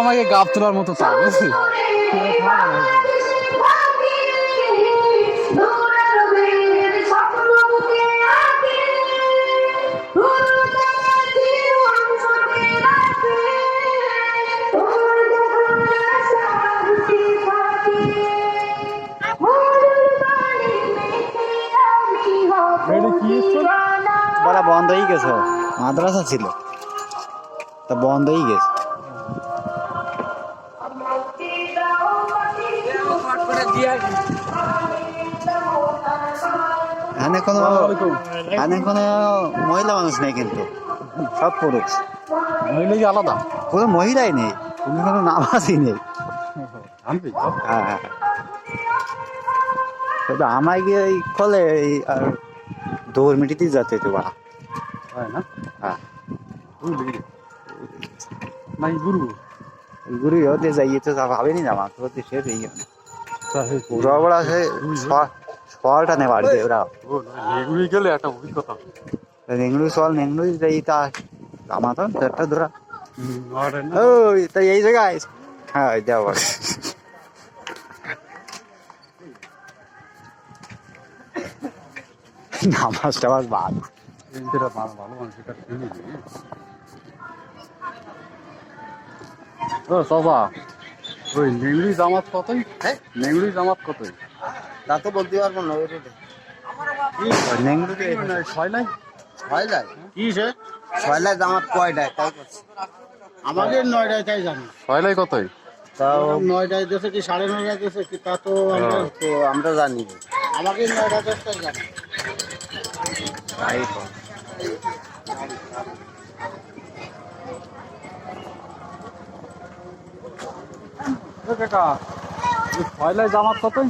আমাকে গাব তোলার মতো চাই বুঝলি। বলা বন্ধ হয়ে গেছে, মাদ্রাসা ছিল তা বন্ধ হয়ে গেছে। এখানে কোনো মহিলা মানুষ নেই, কিন্তু সব পুরুষ। মহিলা কি আলাদা? কোনো মহিলাই নেই, কোনো নামাজই নেই। হ্যাঁ, তবে আমায় গিয়ে ওই খোলে আর দৌড় মিটিতে যাচ্ছে তো বাড়া। না হ্যাঁ গুরু হতে যাইয়ে তো ভাবেনি না মাত্র হতে সে পুরো বড়া সে সলটা নে বাড়িতে ওরা নেংড়ুই গেলে একটা অভিজ্ঞতা। নেংড়ুই সল নেংড়ুই যাই তা আমার তো একটা ধরা ওই তাই এই জায়গায়। হ্যাঁ যাও নামাজ টামাজ বাদ ভালো মানুষ এটা শুনি। ও সবা ওই নেংড়ুই জামাত কতই? নেংড়ুই জামাত কতই তা তো বলতে পারবো না। ছয়লায় জামাত কয়টায় তাই আমাদের 9টায় তাই জানি। ছয়লাই কতই? তাও 9টায় দেশে কি 9:30 দেশে কি তা তো আমরা জানি। আমাকে 9টা 10টায় জানি। তাই তো কাকা ছয়লাই জামাত কতই?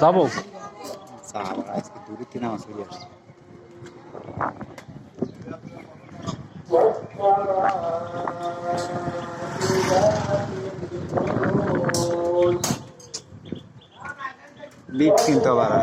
যাবো আজকে দূরে তিন আমার চলে আসছে। বিট কিনতে পারা